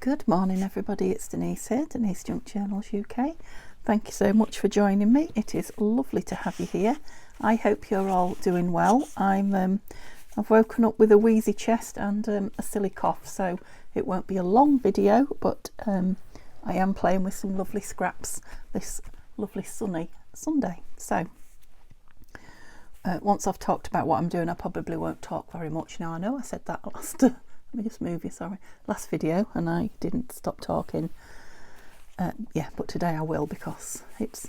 Good morning everybody, it's Denise here, Denise Junk Journals UK. Thank you so much for joining me. It is lovely to have you here. I hope you're all doing well. I've woken up with a wheezy chest and a silly cough, so it won't be a long video, but I am playing with some lovely scraps this lovely sunny Sunday. So once I've talked about what I'm doing, I probably won't talk very much now. I know I said that last let me just move you, sorry, last video, and I didn't stop talking. Yeah, but today I will, because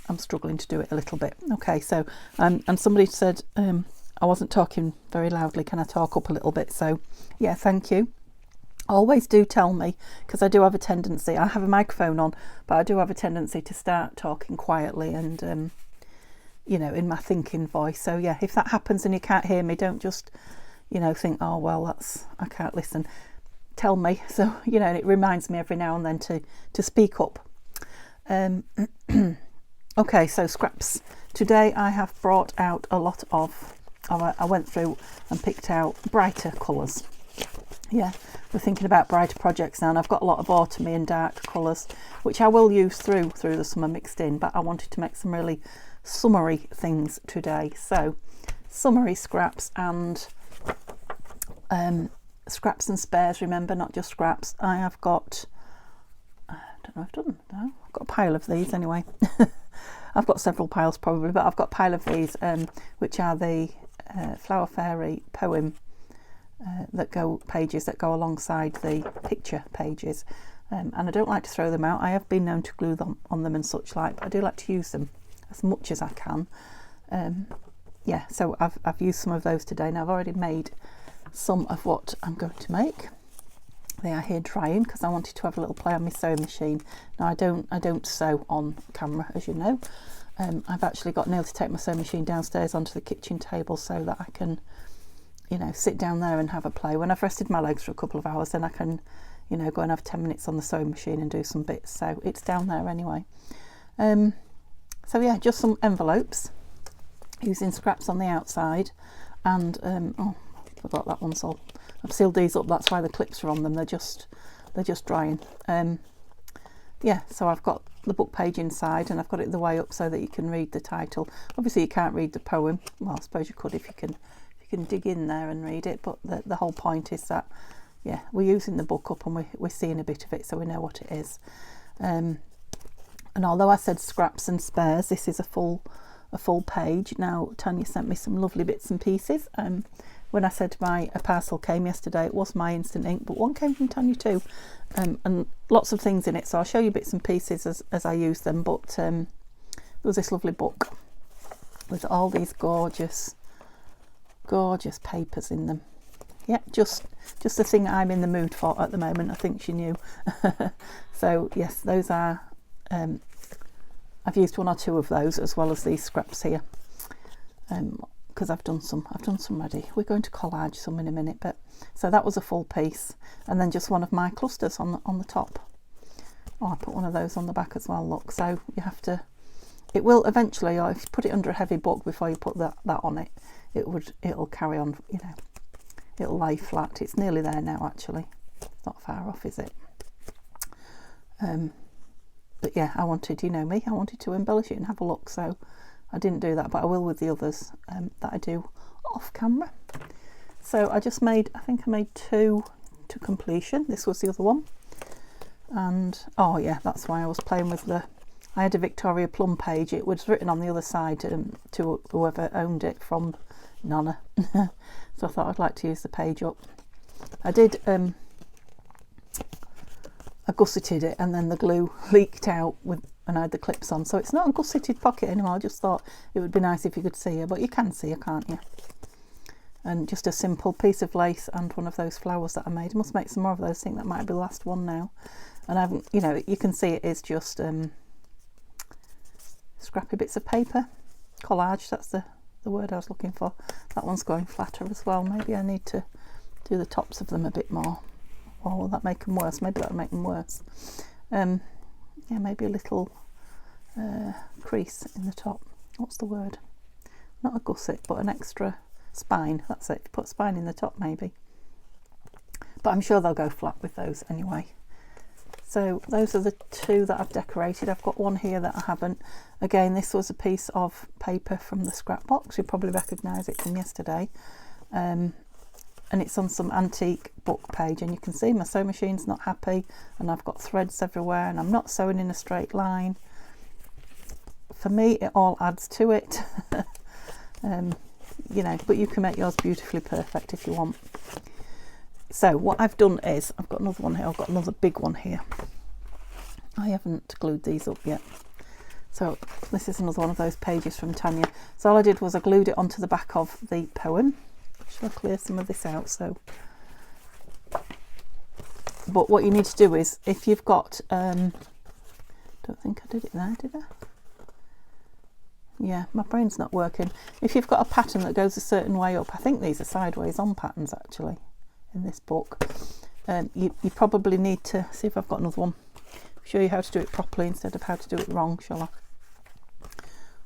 I'm struggling to do it a little bit. Okay, so and somebody said I wasn't talking very loudly. Can I talk up a little bit? So yeah, thank you. Always do tell me, because I do have a tendency, I have a microphone on, but I do have a tendency to start talking quietly and you know, in my thinking voice. So yeah, if that happens and you can't hear me, don't just, you know, think, oh well, I can't listen. Tell me, so you know, and it reminds me every now and then to speak up. Okay, so scraps. Today I have brought out a lot of, I went through and picked out brighter colours. Yeah, we're thinking about brighter projects now, and I've got a lot of autumny and dark colours, which I will use through the summer mixed in, but I wanted to make some really summery things today. So summery scraps and scraps and spares, remember, not just scraps. I have got, I don't know if I've done them, no, I've got a pile of these anyway. I've got several piles probably, but I've got a pile of these which are the Flower Fairy poem pages that go alongside the picture pages, and I don't like to throw them out. I have been known to glue them on them and such like, but I do like to use them as much as I can. Yeah, so I've used some of those today. Now I've already made some of what I'm going to make. They are here drying because I wanted to have a little play on my sewing machine. Now I don't sew on camera, as you know. I've actually got Neil to take my sewing machine downstairs onto the kitchen table so that I can, you know, sit down there and have a play. When I've rested my legs for a couple of hours, then I can, you know, go and have 10 minutes on the sewing machine and do some bits. So it's down there anyway. So yeah, just some envelopes using scraps on the outside, and oh, I forgot that one, so I've sealed these up. That's why the clips are on them. They're just drying. Yeah, so I've got the book page inside, and I've got it the way up so that you can read the title. Obviously you can't read the poem. Well, I suppose you could if you can dig in there and read it, but the whole point is that, yeah, we're using the book up and we're seeing a bit of it, so we know what it is. And although I said scraps and spares, this is a full page. Now Tanya sent me some lovely bits and pieces. When I said a parcel came yesterday, it was my instant ink, but one came from Tanya too, and lots of things in it, so I'll show you bits and pieces as I use them. But there was this lovely book with all these gorgeous papers in them. Yeah, just the thing I'm in the mood for at the moment. I think she knew. So yes, those are I've used one or two of those as well as these scraps here, because I've done some ready. We're going to collage some in a minute, but so that was a full piece, and then just one of my clusters on the top. Oh, I put one of those on the back as well, look. So you have to, it will eventually, or if you put it under a heavy book before you put that on it, it'll carry on, you know, it'll lay flat. It's nearly there now actually, not far off, is it? But yeah, I wanted, you know me, I wanted to embellish it and have a look, so I didn't do that, but I will with the others that I do off camera. So I just made, I think I made 2 to completion. This was the other one, and oh yeah, that's why I was playing with I had a Victoria Plum page. It was written on the other side to whoever owned it from Nana. So I thought I'd like to use the page up. I did I gusseted it, and then the glue leaked out and I had the clips on, so it's not a gusseted pocket anymore. I just thought it would be nice if you could see her, but you can see her, can't you? And just a simple piece of lace and one of those flowers that I made. I must make some more of those. I think that might be the last one now. And I haven't, you know, you can see it is just scrappy bits of paper. Collage, that's the word I was looking for. That one's going flatter as well. Maybe I need to do the tops of them a bit more. Or will that make them worse? Maybe that'll make them worse. Yeah, maybe a little crease in the top. What's the word? Not a gusset, but an extra spine. That's it. Put spine in the top maybe. But I'm sure they'll go flat with those anyway. So those are the two that I've decorated. I've got one here that I haven't. Again, this was a piece of paper from the scrap box. You probably recognise it from yesterday. And it's on some antique book page, and you can see my sewing machine's not happy, and I've got threads everywhere, and I'm not sewing in a straight line. For me, it all adds to it. You know, but you can make yours beautifully perfect if you want. So what I've done is, I've got another one here, I've got another big one here. I haven't glued these up yet. So this is another one of those pages from Tanya. So all I did was I glued it onto the back of the poem. Shall I clear some of this out? But what you need to do is, if you've got, don't think I did it there, did I? Yeah, my brain's not working. If you've got a pattern that goes a certain way up, I think these are sideways on patterns actually in this book, you probably need to see if I've got another one. Show you how to do it properly instead of how to do it wrong, shall I?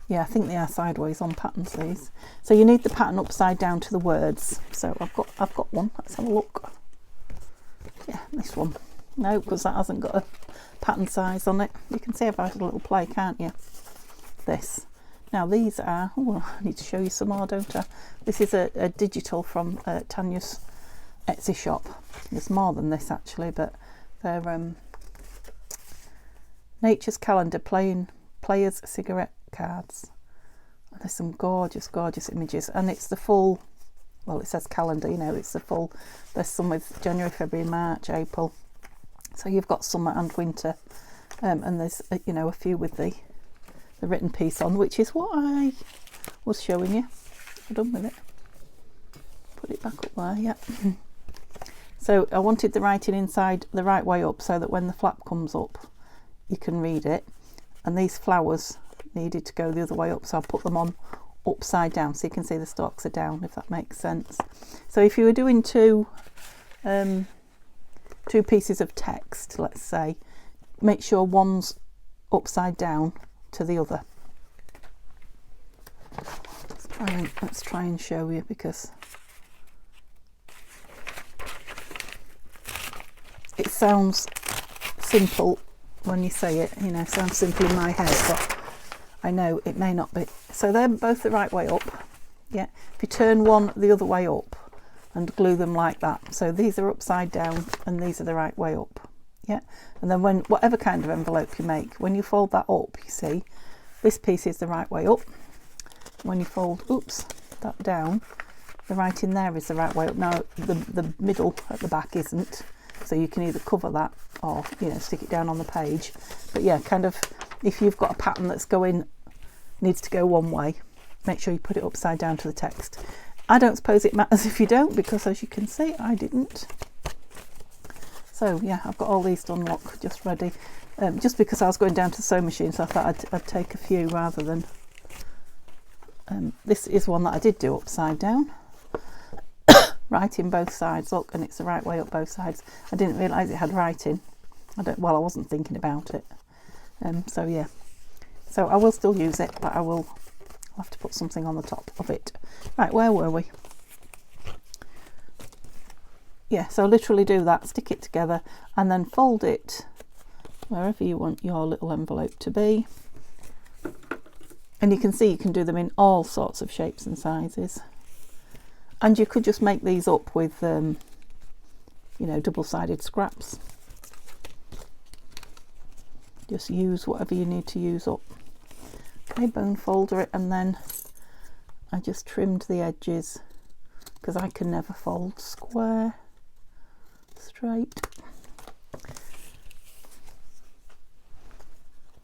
Yeah, I think they are sideways on patterns, these. So you need the pattern upside down to the words. So I've got one. Let's have a look. Yeah, this one. No, because that hasn't got a pattern size on it. You can see I've had a little play, can't you? This. Now these are, oh, I need to show you some more, don't I? This is a digital from Tanya's Etsy shop. There's more than this actually, but they're Nature's Calendar Players Cigarette cards. There's some gorgeous images, and it's the full, well, it says calendar, you know, it's the full. There's some with January, February, March, April, so you've got summer and winter, and there's you know, a few with the written piece on, which is what I was showing you. I'm done with it. Put it back up there. Yeah. So I wanted the writing inside the right way up, so that when the flap comes up you can read it, and these flowers needed to go the other way up, so I put them on upside down so you can see the stalks are down, if that makes sense. So if you were doing two pieces of text, let's say, make sure one's upside down to the other. Let's try and show you, because it sounds simple when you say it, you know, sounds simple in my head, but I know it may not be. So they're both the right way up. Yeah, if you turn one the other way up and glue them like that, so these are upside down and these are the right way up. Yeah, and then when whatever kind of envelope you make, when you fold that up, you see this piece is the right way up. When you fold, oops, that down, the writing there is the right way up. Now the middle at the back isn't, so you can either cover that or, you know, stick it down on the page. But yeah, kind of, if you've got a pattern that's needs to go one way, make sure you put it upside down to the text. I don't suppose it matters if you don't, because as you can see, I didn't. So yeah, I've got all these done, look, just ready. Just because I was going down to the sewing machine, so I thought I'd take a few rather than... this is one that I did do upside down. Writing both sides, look, and it's the right way up both sides. I didn't realise it had writing. I wasn't thinking about it. So yeah, so I will still use it, but I'll have to put something on the top of it. Right, where were we? Yeah, so literally do that, stick it together, and then fold it wherever you want your little envelope to be. And you can see you can do them in all sorts of shapes and sizes. And you could just make these up with, you know, double-sided scraps. Just use whatever you need to use up. Okay, bone folder it, and then I just trimmed the edges, because I can never fold square, straight.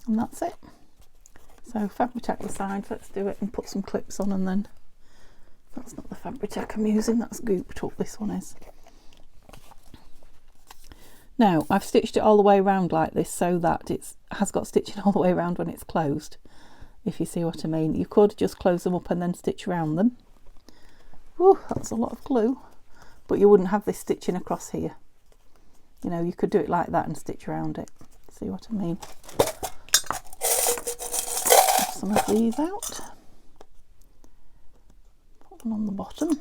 And that's it. So Fabri-Tac the sides, let's do it and put some clips on, and then that's not the Fabri-Tac I'm using, that's Gooped Up, this one is. Now I've stitched it all the way around like this, so that it has got stitching all the way around when it's closed, if you see what I mean. You could just close them up and then stitch around them. Oh, that's a lot of glue, but you wouldn't have this stitching across here. You know, you could do it like that and stitch around it. See what I mean? Get some of these out. Put one on the bottom.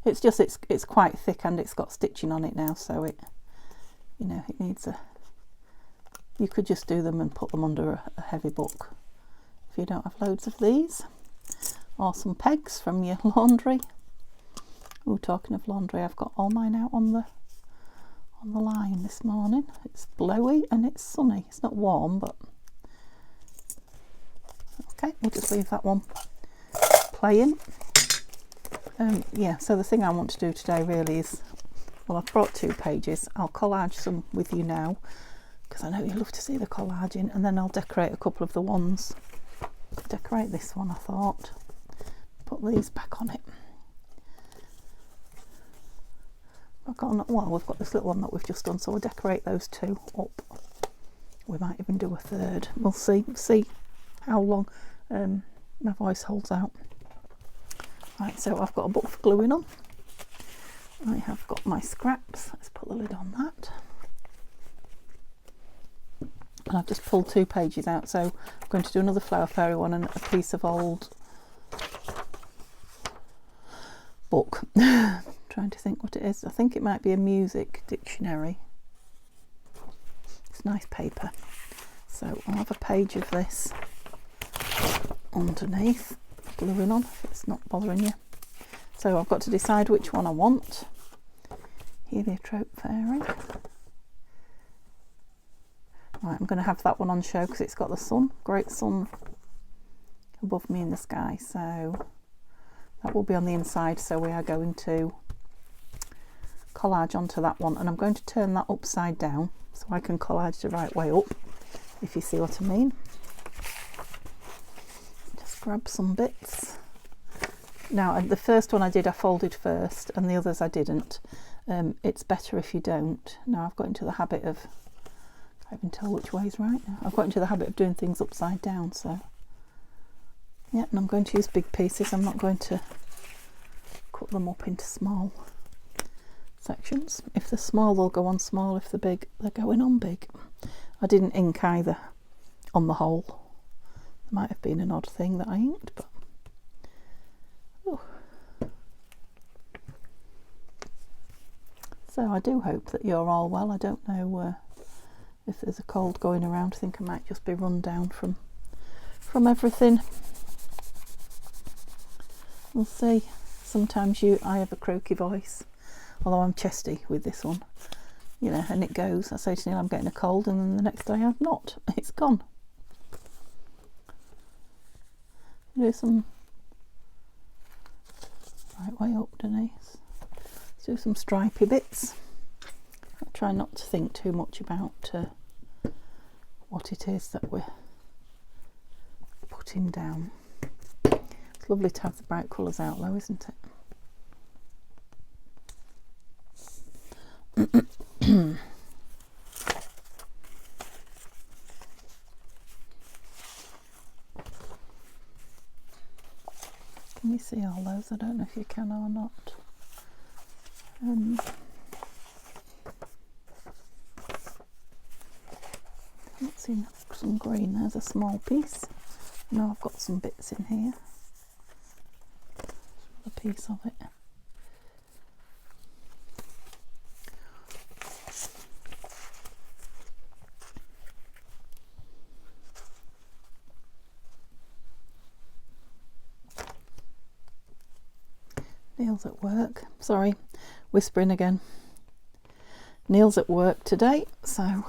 It's just, it's quite thick and it's got stitching on it now, so you know, it needs a, you could just do them and put them under a heavy book if you don't have loads of these. Or some pegs from your laundry. Oh, talking of laundry, I've got all mine out on the line this morning. It's blowy and it's sunny. It's not warm, but okay, we'll just leave that one playing. Yeah, so the thing I want to do today really is, well, I've brought 2 pages. I'll collage some with you now because I know you love to see the collaging, and then I'll decorate a couple of the ones. Decorate this one, I thought. Put these back on it. Well, we've got this little one that we've just done, so we'll decorate those 2 up. We might even do a third. We'll see how long my voice holds out. Right, so I've got a book for gluing on. I have got my scraps. Let's put the lid on that. And I've just pulled 2 pages out, so I'm going to do another Flower Fairy one and a piece of old book. Trying to think what it is. I think it might be a music dictionary. It's nice paper. So I'll have a page of this underneath, gluing on if it's not bothering you. So I've got to decide which one I want. Heliotrope Fairy. Right, I'm going to have that one on show because it's got the sun, great sun above me in the sky. So that will be on the inside. So we are going to collage onto that one, and I'm going to turn that upside down so I can collage the right way up, if you see what I mean. Just grab some bits. Now, the first one I did, I folded first, and the others I didn't. It's better if you don't. Now I've got into the habit of, I can't even tell which way is right now. I've got into the habit of doing things upside down, so yeah, and I'm going to use big pieces. I'm not going to cut them up into small sections. If they're small, they'll go on small. If they're big, they're going on big. I didn't ink either on the whole. There might have been an odd thing that I inked, but oh. So I do hope that you're all well. I don't know if there's a cold going around. I think I might just be run down from everything. We'll see. Sometimes I have a croaky voice, although I'm chesty with this one, you know, and it goes. I say to Neil I'm getting a cold, and then the next day I'm not. It's gone. Do some right way up, Denise. Let's do some stripy bits. I'll try not to think too much about what it is that we're putting down. It's lovely to have the bright colours out though, isn't it? Can you see all those? I don't know if you can or not. I've seen some green. There's a small piece. Now I've got some bits in here. A piece of it. Neil's at work. Sorry, whispering again. Neil's at work today, so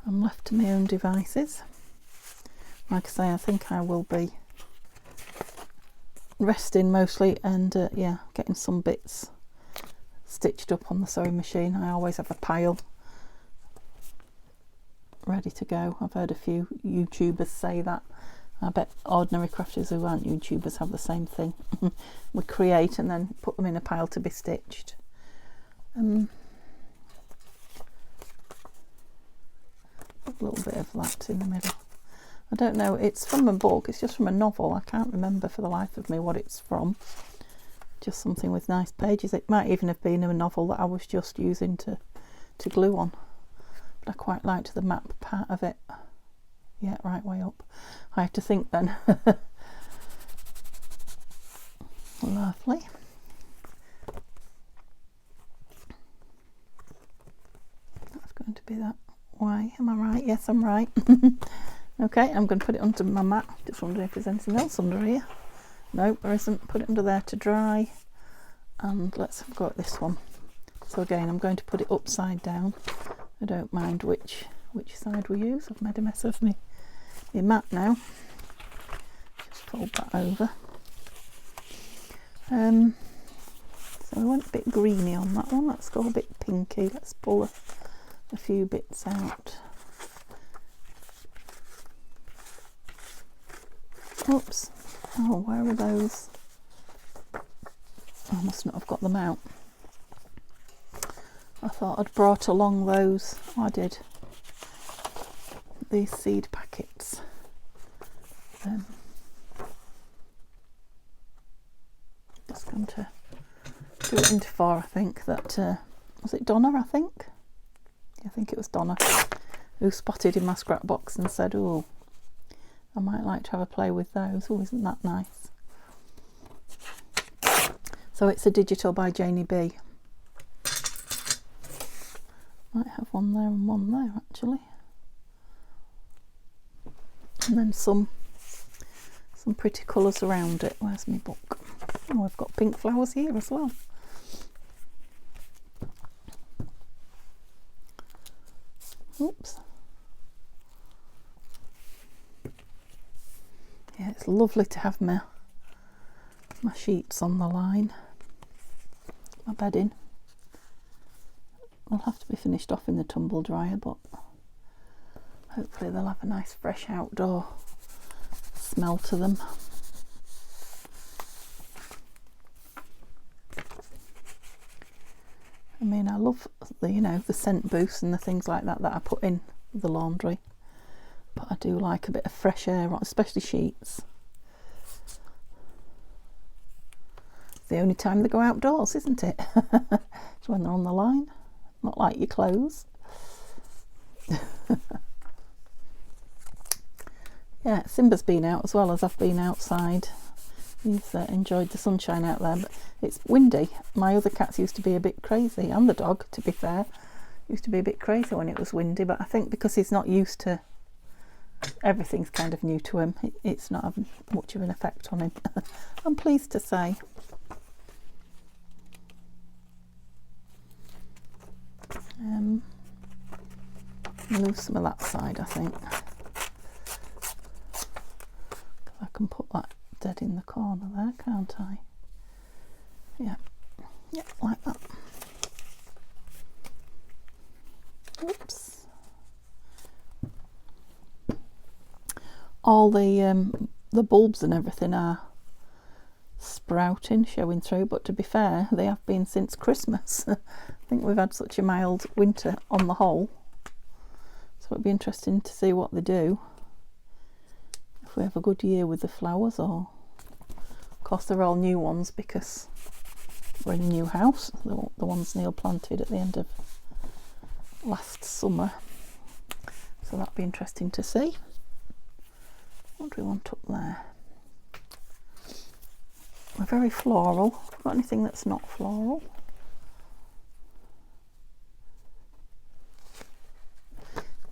I'm left to my own devices. Like I say, I think I will be resting mostly, and yeah, getting some bits stitched up on the sewing machine. I always have a pile ready to go. I've heard a few YouTubers say that. I bet ordinary crafters who aren't YouTubers have the same thing. We create and then put them in a pile to be stitched. A little bit of that in the middle. I don't know, it's from a book, it's just from a novel. I can't remember for the life of me what it's from. Just something with nice pages. It might even have been a novel that I was just using to glue on. But I quite liked the map part of it. Yeah, right way up. I have to think then. Lovely. be that way. Am I right? Yes, I'm right. Okay, I'm going to put it under my mat. Just wondering if there's anything else under here. No, there isn't. Put it under there to dry. And let's have a go at this one. So again, I'm going to put it upside down. I don't mind which side we use. I've made a mess of my mat now. Just fold that over. So I went a bit greeny on that one. Let's go a bit pinky. Let's pull a few bits out. Oops. Oh, where are those? I must not have got them out. I thought I'd brought along those. Oh, I did. These seed packets. Just going to do it into 4, I think. That was it Donna, I think? I think it was Donna who spotted in my scrap box and said, oh, I might like to have a play with those. Oh, isn't that nice? So it's a digital by Janie B. Might have one there and one there actually. And then some pretty colours around it. Where's my book? Oh, I've got pink flowers here as well. Oops. Yeah, it's lovely to have my sheets on the line. My bedding. They'll have to be finished off in the tumble dryer, but hopefully they'll have a nice fresh outdoor smell to them. I mean, I love the scent boosts and the things like that I put in the laundry, but I do like a bit of fresh air, especially sheets. It's the only time they go outdoors, isn't it? It's when they're on the line, not like your clothes. Yeah, Simba's been out as well as I've been outside. He's enjoyed the sunshine out there, but it's windy. My other cats used to be a bit crazy, and the dog, to be fair, used to be a bit crazy when it was windy, but I think because he's not used to, everything's kind of new to him, it's not having much of an effect on him. I'm pleased to say. Move some of that side, I think. I can put that dead in the corner there, can't I? Yeah, like that. Oops. All the bulbs and everything are sprouting, showing through, but to be fair, they have been since Christmas. I think we've had such a mild winter on the whole, so it'd be interesting to see what they do. If we have a good year with the flowers, or of course they're all new ones because we're in a new house, the ones Neil planted at the end of last summer, so that'd be interesting to see. What do we want up there? We're very floral. Have we got anything that's not floral?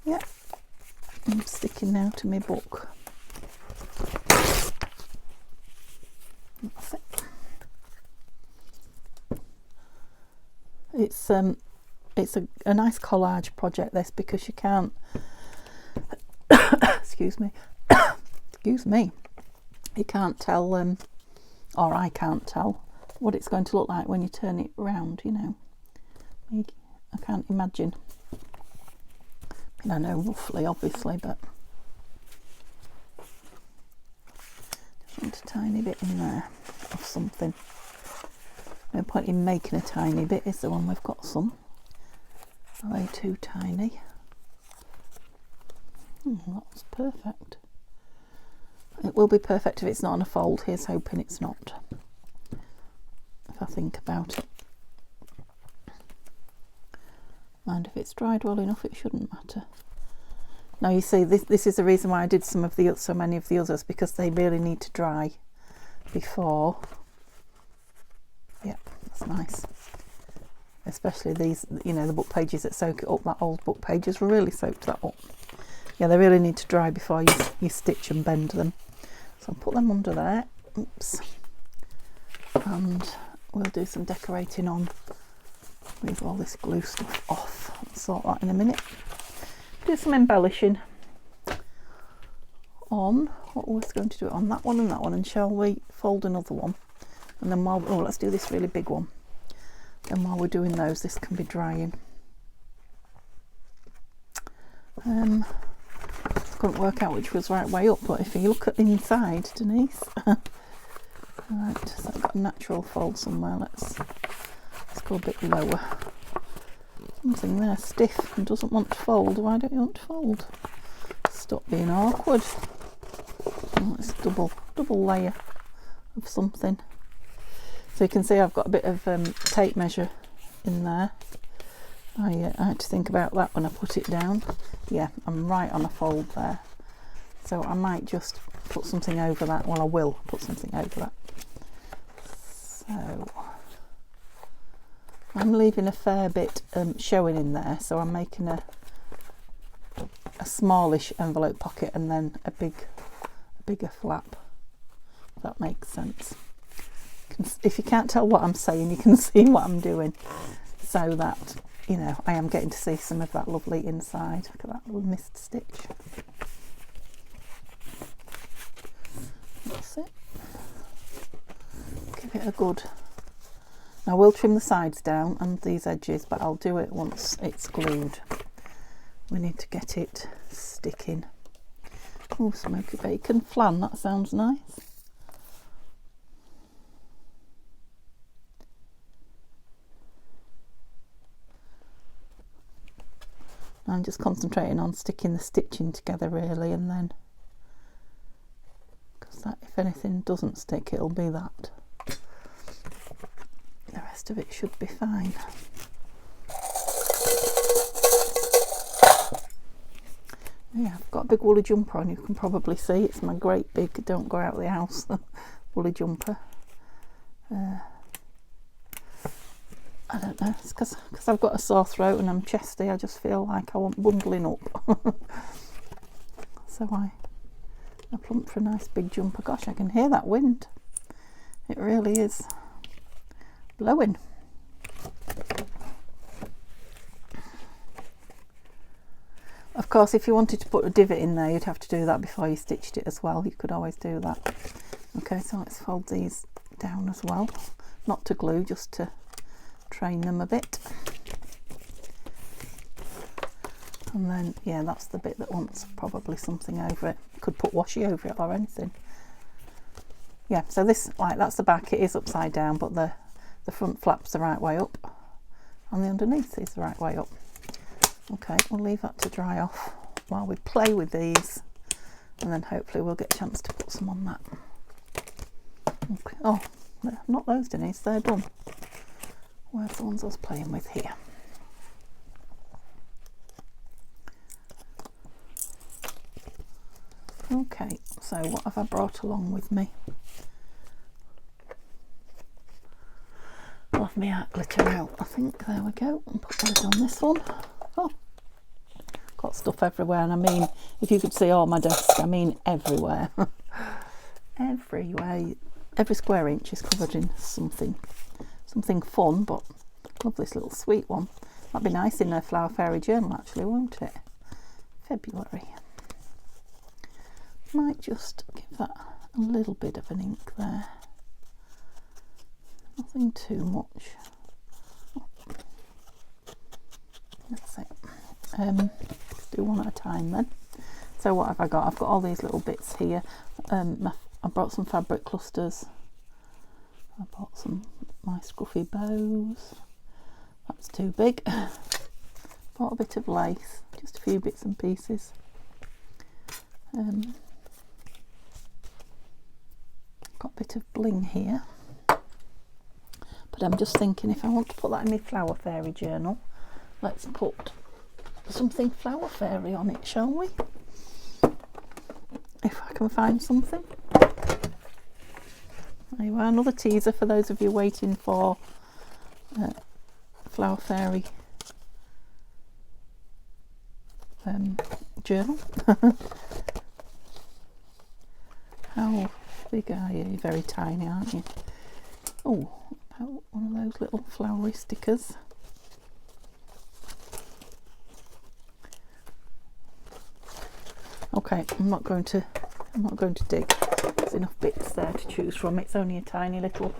Yeah, I'm sticking now to my book. That's it. It's a nice collage project, this, because you can't excuse me you can't tell or I can't tell what it's going to look like when you turn it round, I can't imagine. I mean, I know roughly, obviously, but just want a tiny bit in there of something. No point in making a tiny bit, is there, when we've got some? Are they too tiny? That's perfect. It will be perfect if it's not on a fold. Here's hoping it's not, if I think about it. And if it's dried well enough, it shouldn't matter. Now you see, this is the reason why I did so many of the others, because they really need to dry before. Yeah, that's nice. especially these, you know, the book pages that soak it up. That old book pages really soaked that up. Yeah, they really need to dry before you stitch and bend them. So I'll put them under there. Oops. And we'll do some decorating on. Leave all this glue stuff off. I'll sort that in a minute. Do some embellishing on what we're going to do it on that one and that one, and shall we fold another one, and then while let's do this really big one, then while we're doing those this can be drying. Couldn't work out which was the right way up, but if you look at the inside, Denise, right, so I've got a natural fold somewhere. Let's go a bit lower. Something there stiff and doesn't want to fold. Why don't you want to fold? Stop being awkward. Oh, it's a double layer of something. So you can see I've got a bit of tape measure in there. I had to think about that when I put it down. Yeah, I'm right on a fold there. So I might just put something over that. Well, I will put something over that. So I'm leaving a fair bit showing in there. So I'm making a smallish envelope pocket and then a bigger flap. If that makes sense. If you can't tell what I'm saying, you can see what I'm doing, so that, you know, I am getting to see some of that lovely inside. Look at that little mist stitch. That's it. Give it a good. Now we'll trim the sides down and these edges, but I'll do it once it's glued. We need to get it sticking. Oh, smoky bacon flan, that sounds nice. I'm just concentrating on sticking the stitching together really, and then, because that, if anything doesn't stick, it'll be that. The rest of it should be fine. Yeah, I've got a big woolly jumper on, you can probably see. It's my great big don't go out of the house woolly jumper. I don't know, it's because I've got a sore throat and I'm chesty. I just feel like I want bundling up. So I plump for a nice big jumper. Gosh, I can hear that wind. It really is blowing. Of course, if you wanted to put a divot in there, you'd have to do that before you stitched it as well. You could always do that. Okay, so let's fold these down as well. Not to glue, just to train them a bit. And then, yeah, that's the bit that wants probably something over it. You could put washi over it or anything. Yeah, so this, like, that's the back. It is upside down, but the front flap's the right way up, and the underneath is the right way up. Okay, we'll leave that to dry off while we play with these, and then hopefully we'll get a chance to put some on that. Okay. Oh, not those, Denise, they're done. Where's the ones I was playing with here? Okay, so what have I brought along with me? I'll have my art glitter out, I think. There we go. And put those on this one. Oh, got stuff everywhere, and I mean, if you could see all my desk, I mean everywhere. Everywhere. Every square inch is covered in something fun, but love this little sweet one. That'd be nice in a Flower Fairy journal actually, won't it? February. Might just give that a little bit of an ink there. Nothing too much. Oh. That's it. Let's do one at a time then. So what have I got? I've got all these little bits here. I brought some fabric clusters. I bought some my scruffy bows. That's too big. Bought a bit of lace, just a few bits and pieces. Got a bit of bling here. But I'm just thinking, if I want to put that in my Flower Fairy journal, let's put something Flower Fairy on it, shall we? If I can find something. Anyway, another teaser for those of you waiting for Flower Fairy journal. How big are you? You're very tiny, aren't you? Oh, about one of those little flowery stickers. Okay, I'm not going to dig. There's enough bits there to choose from. It's only a tiny little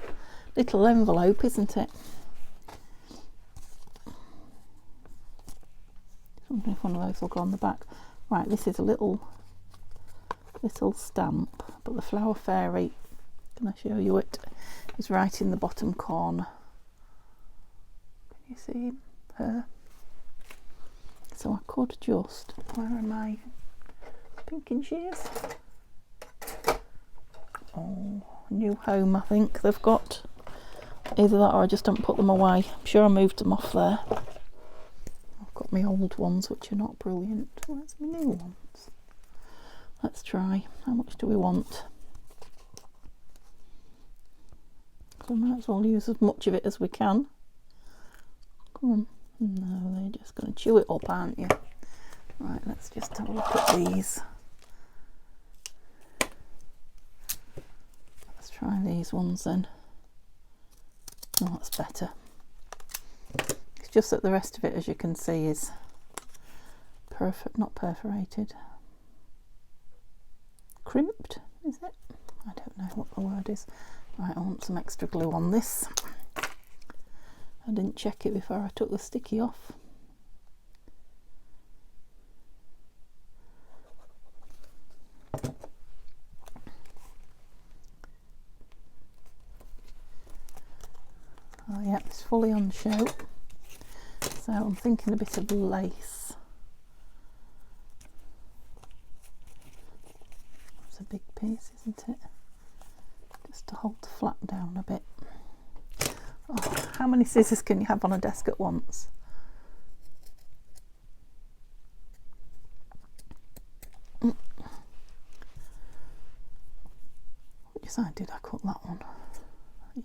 envelope, isn't it? I wonder if one of those will go on the back. Right, this is a little stamp, but the Flower Fairy, can I show you it, is right in the bottom corner. Can you see her? So I could just, where are my pinking shears? Oh, new home, I think they've got. Either that or I just don't put them away. I'm sure I moved them off there. I've got my old ones, which are not brilliant. Where's my new ones? Let's try. How much do we want? So we might as well use as much of it as we can. Come on. No, they're just going to chew it up, aren't you? Right, let's just have a look at these. Let's try these ones then. Oh, that's better. It's just that the rest of it, as you can see, is not perforated. Crimped, is it? I don't know what the word is. Right, I want some extra glue on this. I didn't check it before I took the sticky off. Oh yeah, it's fully on show. So I'm thinking a bit of lace. It's a big piece, isn't it? Just to hold the flap down a bit. Oh, how many scissors can you have on a desk at once? Which side did I cut that one? Yeah.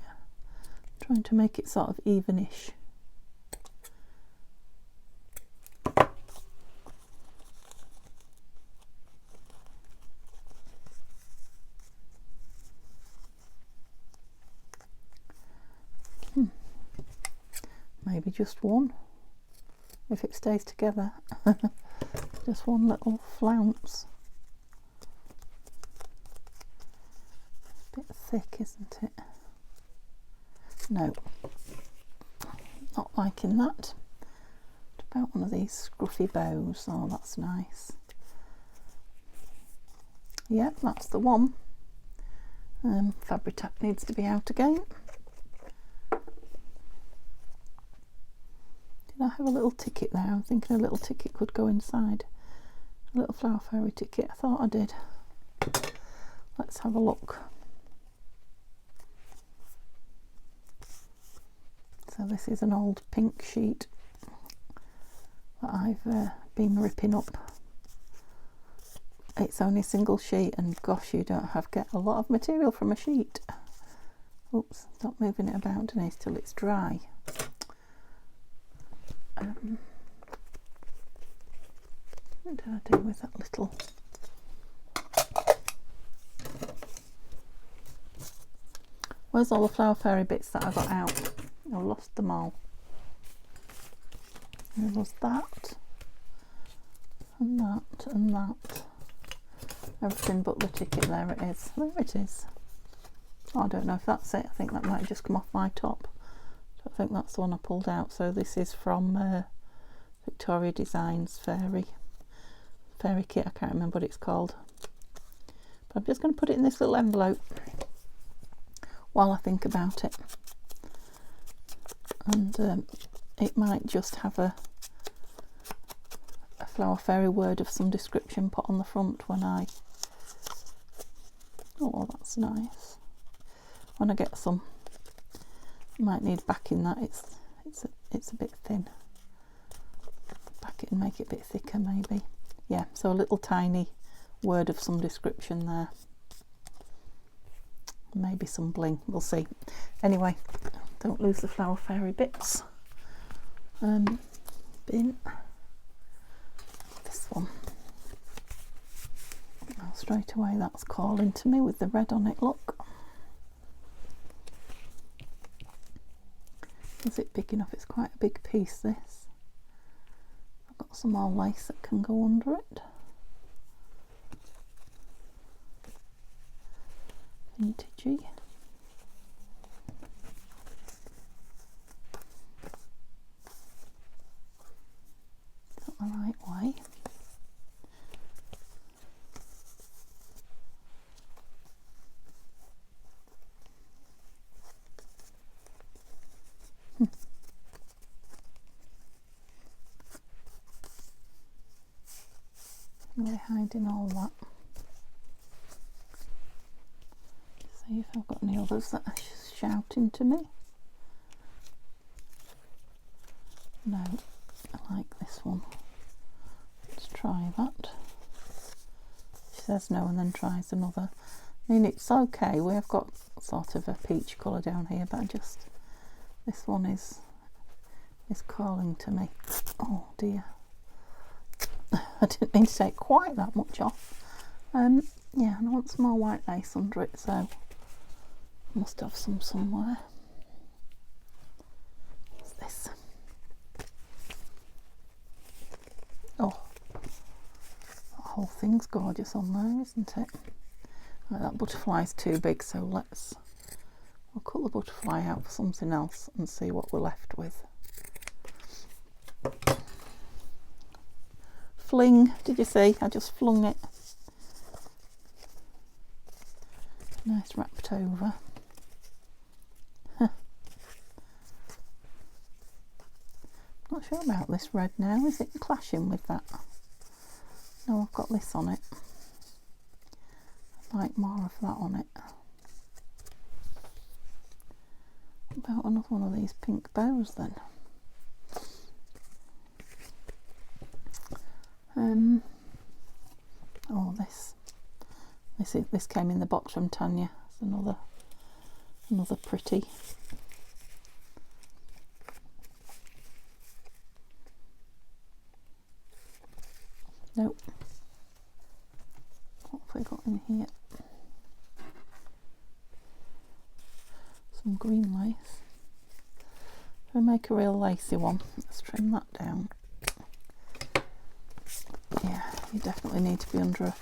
Trying to make it sort of evenish. Maybe just one, if it stays together. Just one little flounce. A bit thick, isn't it? No, not liking that. What about one of these scruffy bows? Oh, that's nice. Yep, that's the one. Fabri-Tac needs to be out again. Did I have a little ticket there? I'm thinking a little ticket could go inside. A little Flower Fairy ticket. I thought I did. Let's have a look. So this is an old pink sheet that I've been ripping up. It's only a single sheet, and gosh, you don't get a lot of material from a sheet. Oops, stop moving it about, Denise, till it's dry. What did I do with that little? Where's all the Flower Fairy bits that I got out? I lost them all. There was that, and that, and that. Everything but the ticket. There it is. There it is. Oh, I don't know if that's it. I think that might just come off my top. I think that's the one I pulled out. So this is from Victoria Designs Fairy kit. I can't remember what it's called. But I'm just going to put it in this little envelope while I think about it. And it might just have a Flower Fairy word of some description put on the front when I... Oh, that's nice. When I get some. Might need backing that. It's a bit thin. Back it and make it a bit thicker, maybe. Yeah, so a little tiny word of some description there. Maybe some bling. We'll see. Anyway, don't lose the Flower Fairy bits. bin. This one. Now straight away that's calling to me with the red on it, look. Is it big enough? It's quite a big piece, this. I've got some more lace that can go under it. Vintagey. Is that the right way? Really hiding all that. See if I've got any others that are shouting to me. No, I like this one. Let's try that. She says no and then tries another. I mean, it's okay. We have got sort of a peach colour down here, but this one is calling to me. Oh dear. I didn't mean to take quite that much off. Yeah, and I want some more white lace under it, so I must have some somewhere. What's this? Oh, that whole thing's gorgeous on there, isn't it? Right, that butterfly's too big, so we'll cut the butterfly out for something else and see what we're left with. Fling, did you see? I just flung it. Nice wrapped over. Not sure about this red now. Is it clashing with that? No, I've got this on it. I'd like more of that on it. About another one of these pink bows then. Oh, this came in the box from Tanya. It's another pretty. Nope. What have we got in here? Some green lace. We'll make a real lacy one. Let's trim that down. Yeah, you definitely need to be under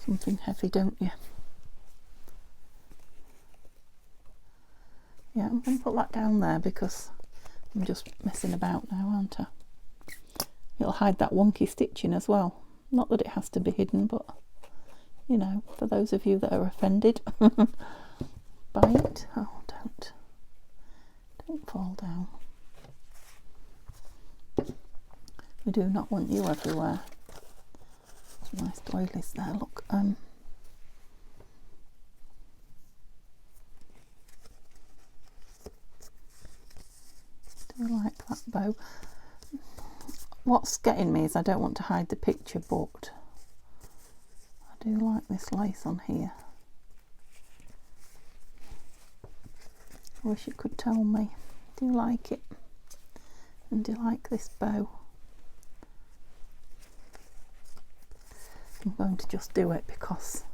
something heavy, don't you? Yeah, I'm going to put that down there because I'm just messing about now, aren't I? It'll hide that wonky stitching as well. Not that it has to be hidden, but you know, for those of you that are offended by it. Oh, don't fall down. We do not want you everywhere. Some nice doilies there, look. Do I like that bow? What's getting me is I don't want to hide the picture, but I do like this lace on here. I wish you could tell me. Do you like it? And do you like this bow? I'm going to just do it because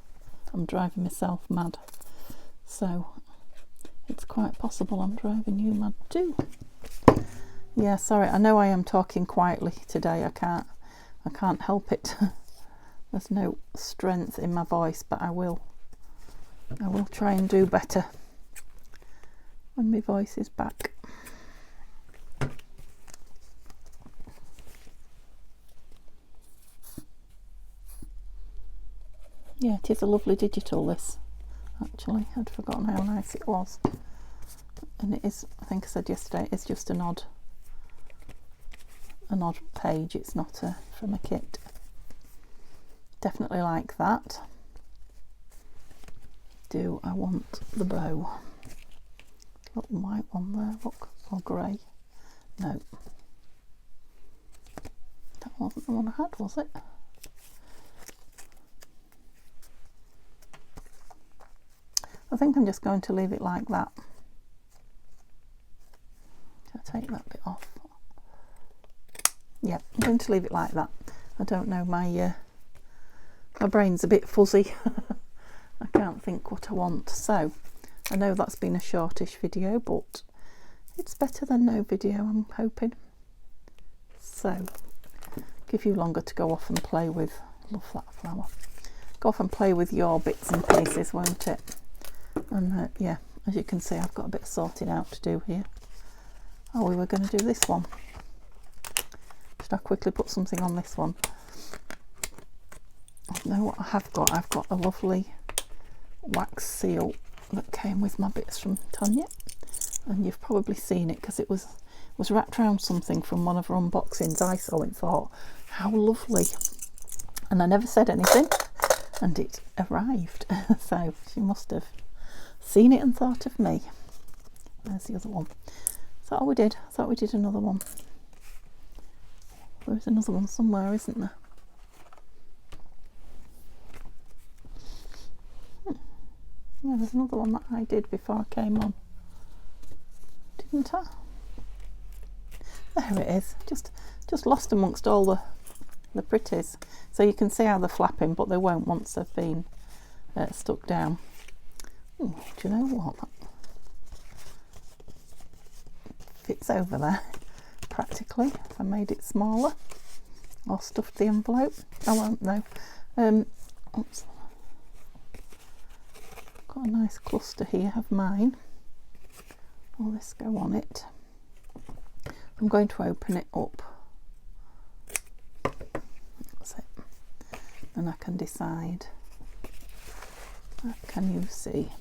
I'm driving myself mad. So it's quite possible I'm driving you mad too. Yeah, sorry, I know I am talking quietly today. I can't help it. There's no strength in my voice, but I will try and do better when my voice is back. Yeah, it is a lovely digital, this, actually. I'd forgotten how nice it was. And it is, I think I said yesterday, it's just an odd page. It's not from a kit. Definitely like that. Do I want the bow? Little white one there, look, or grey. No. That wasn't the one I had, was it? I think I'm just going to leave it like that. I'll take that bit off. yeah, I'm going to leave it like that. I don't know, my brain's a bit fuzzy. I can't think what I want. So I know that's been a shortish video, but it's better than no video, I'm hoping. So give you longer to go off and play with. Love that flower. Go off and play with your bits and pieces, won't it? And yeah, as you can see, I've got a bit of sorting out to do here. Oh, we were going to do this one. Should I quickly put something on this one? I know what I have got. I've got a lovely wax seal that came with my bits from Tanya, and you've probably seen it because it was wrapped around something from one of her unboxings. I saw it and thought, how lovely, and I never said anything, and it arrived. So she must have seen it and thought of me. There's the other one. Is that all we did? I thought we did another one. There's another one somewhere, isn't there? Yeah, there's another one that I did before I came on, didn't I? There it is. Just lost amongst all the pretties. So you can see how they're flapping, but they won't once they've been stuck down. Ooh, do you know what? That fits over there practically. If I made it smaller or stuffed the envelope, I won't know. Oops. Got a nice cluster here of mine. Will this go on it? I'm going to open it up. That's it. And I can decide. Can you see?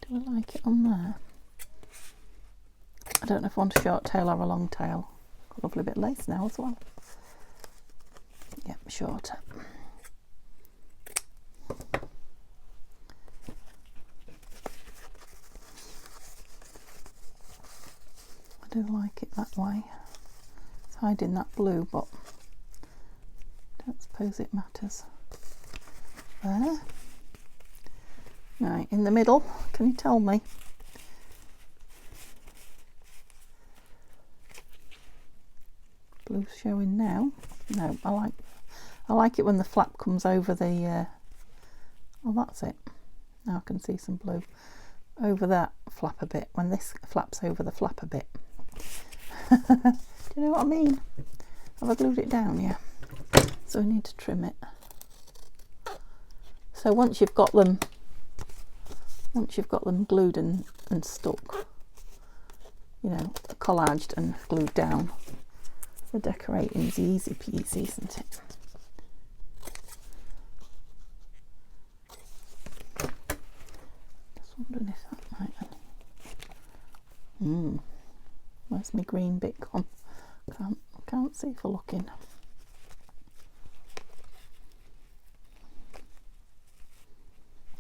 Do I like it on there? I don't know if I want a short tail or a long tail. Got a lovely bit of lace now as well. Yep, shorter. I do like it that way. It's hiding that blue, but I don't suppose it matters. There. Right, in the middle, can you tell me? Blue's showing now. No, I like it when the flap comes over the oh, that's it. Now I can see some blue over that flap a bit, when this flaps over the flap a bit. Do you know what I mean? Have I glued it down? Yeah. So we need to trim it. So once you've got them glued and stuck, you know, collaged and glued down, the decorating's easy peasy, isn't it? Just wondering if that might. Where's my green bit gone? Can't see for looking.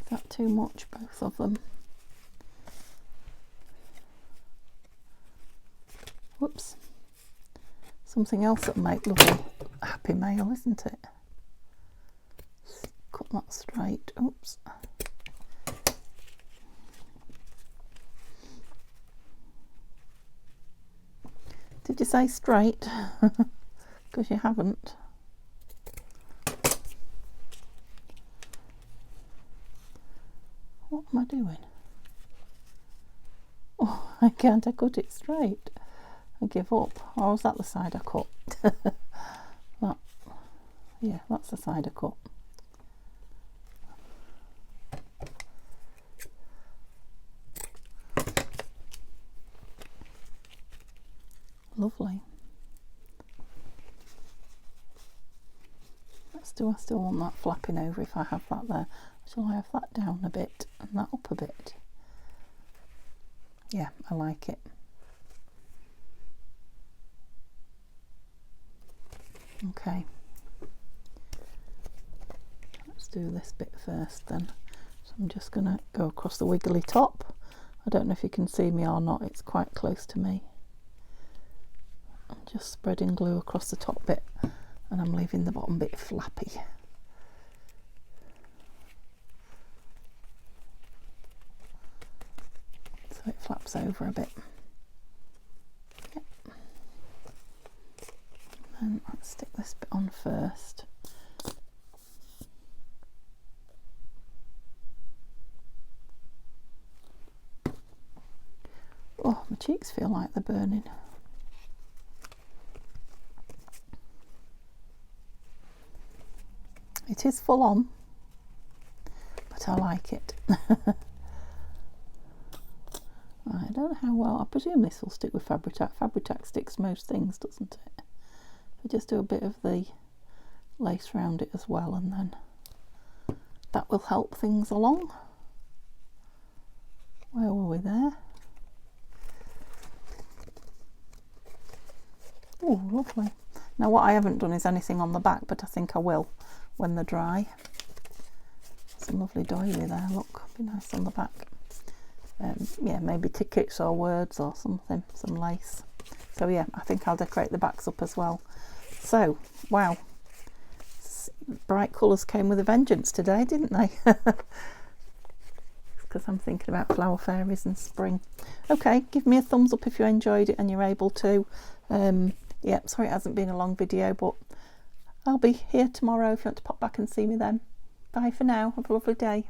Is that too much, both of them? Whoops. Something else that'll make lovely happy mail, isn't it? Cut that straight. Oops. Did you say straight? Because you haven't. What am I doing? Oh, I can't. I cut it straight. I give up. Or was that the side I cut? Yeah, that's the side I cut. Lovely. Do I still want that flapping over if I have that there? Shall I have that down a bit and that up a bit? Yeah, I like it. Okay. Let's do this bit first then. So I'm just going to go across the wiggly top. I don't know if you can see me or not, it's quite close to me. I'm just spreading glue across the top bit and I'm leaving the bottom bit flappy. So it flaps over a bit. Let's stick this bit on first. Oh, my cheeks feel like they're burning. It is full on, but I like it. I don't know how well, I presume this will stick with Fabri-Tac. Fabri-Tac sticks most things, doesn't it? So just do a bit of the lace around it as well, and then that will help things along. Where were we there? Oh, lovely. Now what I haven't done is anything on the back, but I think I will when they're dry. Some lovely doily there, look, be nice on the back. Yeah, maybe tickets or words or something, some lace. So yeah, I think I'll decorate the backs up as well. So, wow, bright colours came with a vengeance today, didn't they? Because I'm thinking about flower fairies and spring. Okay, give me a thumbs up if you enjoyed it and you're able to. Yeah, sorry it hasn't been a long video, but I'll be here tomorrow if you want to pop back and see me then. Bye for now, have a lovely day.